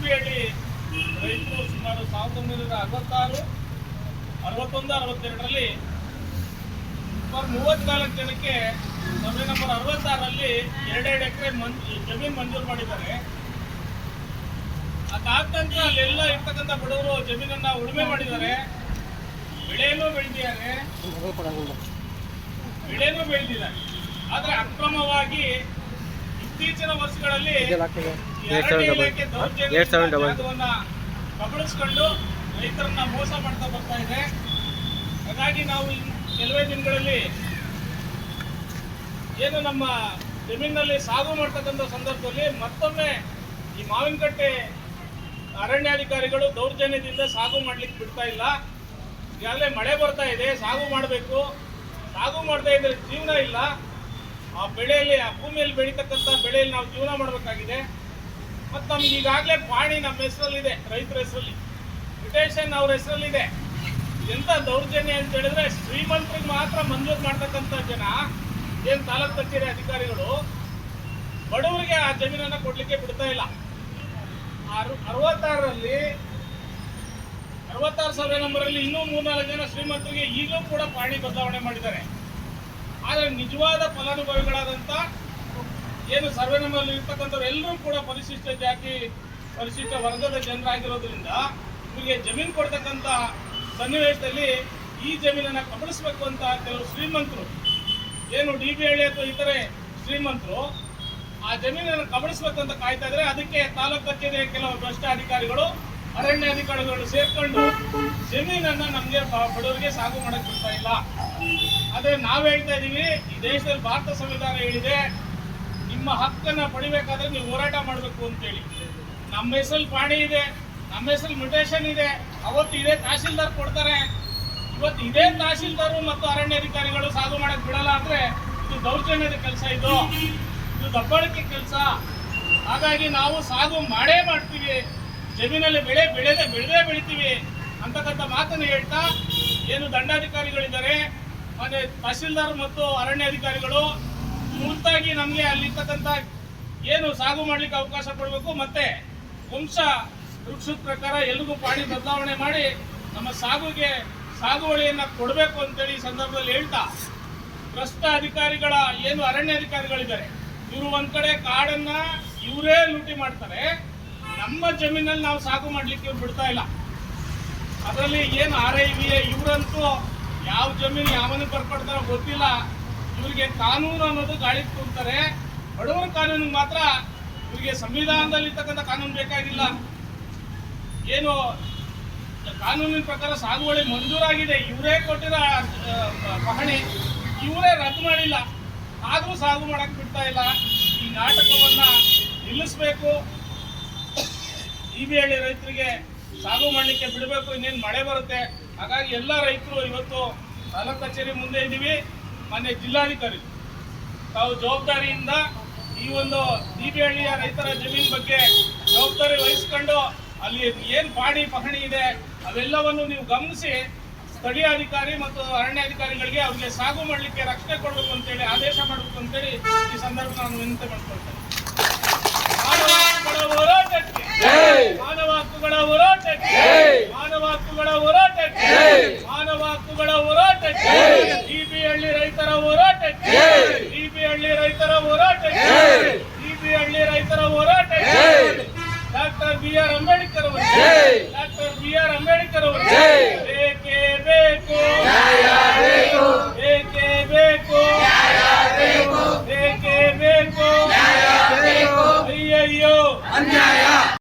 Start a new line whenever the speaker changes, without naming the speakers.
ಡಿಬಿಹಳ್ಳಿ ರೈತರು ಸುಮಾರು 1966, 61, 62ರಲ್ಲಿ ಸುಮಾರು 34 ಜನಕ್ಕೆ ಸರ್ವೆ ನಂಬರ್ 66ರಲ್ಲಿ 2 ಎಕರೆ ಜಮೀನು ಮಂಜೂರು ಮಾಡಿದ್ದಾರೆ. ಅದಾದ ನಂತರ ಅಲ್ಲೆಲ್ಲ ಇರ್ತಕ್ಕಂಥ ಬಡವರು ಜಮೀನನ್ನ ಉಳುಮೆ ಮಾಡಿದ್ದಾರೆ, ಬೆಳೆಯನ್ನು ಬೆಳೆದಿದ್ದಾರೆ. ಆದ್ರೆ ಅಕ್ರಮವಾಗಿ ಇತ್ತೀಚಿನ ವರ್ಷಗಳಲ್ಲಿ ಜಾಗವನ್ನ ಕಬಳಿಸ್ಕೊಂಡು ರೈತರನ್ನ ಮೋಸ ಮಾಡ್ತಾ ಬರ್ತಾ ಇದೆ. ಹಾಗಾಗಿ ನಾವು ಕೆಲವೇ ದಿನಗಳಲ್ಲಿ ಏನು ನಮ್ಮ ಜಮೀನಿನಲ್ಲಿ ಸಾಗು ಮಾಡ್ತಕ್ಕಂಥ ಸಂದರ್ಭದಲ್ಲಿ ಮತ್ತೊಮ್ಮೆ ಈ ಮಾವಿನಕಟ್ಟೆ ಅರಣ್ಯಾಧಿಕಾರಿಗಳು ದೌರ್ಜನ್ಯದಿಂದ ಸಾಗು ಮಾಡ್ಲಿಕ್ಕೆ ಬಿಡ್ತಾ ಇಲ್ಲ. ಈಗಾಗಲೇ ಮಳೆ ಬರ್ತಾ ಇದೆ, ಸಾಗು ಮಾಡಬೇಕು. ಸಾಗು ಮಾಡದೇ ಇದ್ರೆ ಜೀವನ ಇಲ್ಲ. ಆ ಬೆಳೆಯಲ್ಲಿ, ಆ ಭೂಮಿಯಲ್ಲಿ ಬೆಳೀತಕ್ಕಂಥ ಬೆಳೆಯಲ್ಲಿ ನಾವು ಜೀವನ ಮಾಡಬೇಕಾಗಿದೆ. ಮತ್ತು ನಮ್ಗೆ ಈಗಾಗಲೇ ಪಾಣಿ ನಮ್ಮ ಹೆಸರಲ್ಲಿದೆ, ರೈತರ ಹೆಸರಲ್ಲಿ, ಮ್ಯುಟೇಷನ್ ಅವ್ರ ಹೆಸರಲ್ಲಿದೆ. ಎಂಥ ದೌರ್ಜನ್ಯ ಅಂತ ಹೇಳಿದ್ರೆ ಶ್ರೀಮಂತರಿಗೆ ಮಾತ್ರ ಮಂಜೂರು ಮಾಡ್ತಕ್ಕಂಥ ಜನ ಏನು ತಾಲೂಕು ಕಚೇರಿ ಅಧಿಕಾರಿಗಳು ಬಡವರಿಗೆ ಆ ಜಮೀನನ್ನು ಕೊಡ್ಲಿಕ್ಕೆ ಬಿಡ್ತಾ ಇಲ್ಲ. 66 ಸರ್ವೆ ನಂಬರಲ್ಲಿ ಇನ್ನೂ 3-4 ಜನ ಶ್ರೀಮಂತರಿಗೆ ಈಗಲೂ ಕೂಡ ಪಾಣಿ ಬದಲಾವಣೆ ಮಾಡಿದ್ದಾರೆ. ಆದರೆ ನಿಜವಾದ ಫಲಾನುಭವಿಗಳಾದಂಥ ಏನು ಸರ್ವೆ ನಂಬರ್ ಇರ್ತಕ್ಕಂಥವ್ರು ಎಲ್ಲರೂ ಕೂಡ ಪರಿಶಿಷ್ಟ ಜಾತಿ, ಪರಿಶಿಷ್ಟ ವರ್ಗದ ಜನರಾಗಿರೋದ್ರಿಂದ ಇವರಿಗೆ ಜಮೀನು ಕೊಡ್ತಕ್ಕಂಥ ಸನ್ನಿವೇಶದಲ್ಲಿ ಈ ಜಮೀನನ್ನು ಕಬಳಿಸಬೇಕು ಅಂತ ಕೆಲವು ಶ್ರೀಮಂತರು ಏನು ಡಿಬಿಹಳ್ಳಿ ಅಥವಾ ಇತರೆ ಶ್ರೀಮಂತರು ಆ ಜಮೀನನ್ನು ಕಬಳಿಸಬೇಕಂತ ಕಾಯ್ತಾ ಇದ್ದಾರೆ. ಅದಕ್ಕೆ ತಾಲೂಕು ಕಚೇರಿಯ ಕೆಲವು ಭ್ರಷ್ಟ ಅಧಿಕಾರಿಗಳು, ಅರಣ್ಯಾಧಿಕಾರಿಗಳು ಸೇರ್ಕೊಂಡು ಜಮೀನನ್ನ ನಮಗೆ ಬಡವರಿಗೆ ಸಾಗು ಮಾಡಕ್ ಬಿಡ್ತಾ ಇಲ್ಲ. ಆದ್ರೆ ನಾವ್ ಹೇಳ್ತಾ ಇದೀವಿ, ಈ ದೇಶದಲ್ಲಿ ಭಾರತ ಸಂವಿಧಾನ ಹೇಳಿದೆ, ನಿಮ್ಮ ಹಕ್ಕನ್ನ ಪಡಿಬೇಕಾದ್ರೆ ನೀವು ಹೋರಾಟ ಮಾಡಬೇಕು ಅಂತೇಳಿ. ನಮ್ಮ ಹೆಸರಲ್ಲಿ ಪಾಣಿ ಇದೆ, ನಮ್ಮ ಹೆಸರಲ್ಲಿ ಮ್ಯುಟೇಷನ್ ಇದೆ. ಅವತ್ತು ಇದೇ ತಹಶೀಲ್ದಾರ್ ಕೊಡ್ತಾರೆ. ಇವತ್ತು ಇದೇ ತಹಶೀಲ್ದಾರು ಮತ್ತು ಅರಣ್ಯಾಧಿಕಾರಿಗಳು ಸಾಗು ಮಾಡಕ್ ಬಿಡಲ್ಲ ಅಂದ್ರೆ ಇದು ದೌರ್ಜನ್ಯದ ಕೆಲಸ, ಇದು ದಬ್ಬಾಳಿಕೆ ಕೆಲಸ. ಹಾಗಾಗಿ ನಾವು ಸಾಗು ಮಾಡೇ ಮಾಡ್ತೀವಿ, ಜಮೀನಲ್ಲಿ ಬೆಳೆದೇ ಬೆಳಿತೀವಿ ಅಂತಕ್ಕಂಥ ಮಾತನ್ನು ಹೇಳ್ತಾ ಏನು ದಂಡಾಧಿಕಾರಿಗಳಿದ್ದಾರೆ, ಮತ್ತೆ ತಹಶೀಲ್ದಾರ್ ಮತ್ತು ಅರಣ್ಯಾಧಿಕಾರಿಗಳು ತುರ್ತಾಗಿ ನಮಗೆ ಅಲ್ಲಿರ್ತಕ್ಕಂಥ ಏನು ಸಾಗು ಮಾಡ್ಲಿಕ್ಕೆ ಅವಕಾಶ ಕೊಡಬೇಕು, ಮತ್ತೆ ವಂಶ ವೃಕ್ಷದ ಪ್ರಕಾರ ಎಲ್ರಿಗೂ ಪಾಣಿ ಬದಲಾವಣೆ ಮಾಡಿ ನಮ್ಮ ಸಾಗುವಳಿಯನ್ನ ಕೊಡಬೇಕು ಅಂತೇಳಿ ಈ ಸಂದರ್ಭದಲ್ಲಿ ಹೇಳ್ತಾ, ಭ್ರಷ್ಟ ಅಧಿಕಾರಿಗಳ ಏನು ಅರಣ್ಯಾಧಿಕಾರಿಗಳಿದ್ದಾರೆ ಇವರು ಒಂದ್ ಕಡೆ ಕಾಡನ್ನ ಇವರೇ ಲೂಟಿ ಮಾಡ್ತಾರೆ, ನಮ್ಮ ಜಮೀನಲ್ಲಿ ನಾವು ಸಾಗು ಮಾಡ್ಲಿಕ್ಕೆ ಇವ್ರು ಬಿಡ್ತಾ ಇಲ್ಲ. ಅದರಲ್ಲಿ ಏನು RIVA ಇವರಂತೂ ಯಾವ ಜಮೀನು ಯಾವನಿಗೆ ಬರ್ಕೊಡ್ತಾರೋ ಗೊತ್ತಿಲ್ಲ. ಇವರಿಗೆ ಕಾನೂನು ಅನ್ನೋದು ಗಾಳಿ ತುಂಬ್ತಾರೆ. ಬಡವರ ಕಾನೂನಿಗೆ ಮಾತ್ರ ಇವರಿಗೆ ಸಂವಿಧಾನದಲ್ಲಿ ಇರ್ತಕ್ಕಂಥ ಕಾನೂನು ಬೇಕಾಗಿಲ್ಲ. ಏನು ಕಾನೂನಿನ ಪ್ರಕಾರ ಸಾಗುವಳಿ ಮಂಜೂರಾಗಿದೆ, ಇವರೇ ಕೊಟ್ಟಿರೋ ಪಹಣಿ ಇವರೇ ರದ್ದು ಮಾಡಿಲ್ಲ, ಆದರೂ ಸಾಗು ಮಾಡಕ್ ಬಿಡ್ತಾ ಇಲ್ಲ. ಈ ನಾಟಕವನ್ನ ನಿಲ್ಲಿಸಬೇಕು. ಡಿಬಿಹಳ್ಳಿ ರೈತರಿಗೆ ಸಾಗು ಮಾಡಲಿಕ್ಕೆ ಬಿಡಬೇಕು. ಇನ್ನೇನು ಮಳೆ ಬರುತ್ತೆ. ಹಾಗಾಗಿ ಎಲ್ಲ ರೈತರು ಇವತ್ತು ತಾಲೂಕು ಕಚೇರಿ ಮುಂದೆ ಇದ್ದೀವಿ. ಮೊನ್ನೆ ಜಿಲ್ಲಾಧಿಕಾರಿ ತಾವು ಜವಾಬ್ದಾರಿಯಿಂದ ಈ ಒಂದು ಡಿಬಿಹಳ್ಳಿಯ ರೈತರ ಜಮೀನು ಬಗ್ಗೆ ಜವಾಬ್ದಾರಿ ವಹಿಸ್ಕೊಂಡು ಅಲ್ಲಿ ಏನು ಪಾಣಿ ಪಹಣಿ ಇದೆ ಅವೆಲ್ಲವನ್ನು ನೀವು ಗಮನಿಸಿ ಸ್ಥಳೀಯ ಅಧಿಕಾರಿ ಮತ್ತು ಅರಣ್ಯಾಧಿಕಾರಿಗಳಿಗೆ ಅವ್ರಿಗೆ ಸಾಗು ಮಾಡಲಿಕ್ಕೆ ರಕ್ಷಣೆ ಕೊಡಬೇಕು ಅಂತೇಳಿ ಆದೇಶ ಮಾಡಬೇಕು ಅಂತೇಳಿ ಈ ಸಂದರ್ಭ ನಾನು ವಿನಂತಿ ಮಾಡ್ಕೊಳ್ತೇನೆ. ಮಾನವ ಹಕ್ಕುಗಳ ಹೋರಾಟಕ್ಕೆ, ಮಾನವ ಹಕ್ಕುಗಳ ಹೋರಾಟಕ್ಕೆ, ಮಾನವ ಹಕ್ಕುಗಳ ಹೋರಾಟಕ್ಕೆ, ಮಾನವ ಹಕ್ಕುಗಳ ಹೋರಾಟಕ್ಕೆ, ಡಿಬಿಹಳ್ಳಿ ರೈತರ ಹೋರಾಟಕ್ಕೆ, ಡಿಬಿಹಳ್ಳಿ ರೈತರ ಹೋರಾಟಕ್ಕೆ, ಡಿಬಿಹಳ್ಳಿ ರೈತರ ಹೋರಾಟಕ್ಕೆ ಡಾಕ್ಟರ್ BR ಅಂಬೇಡ್ಕರ್ ಅವರು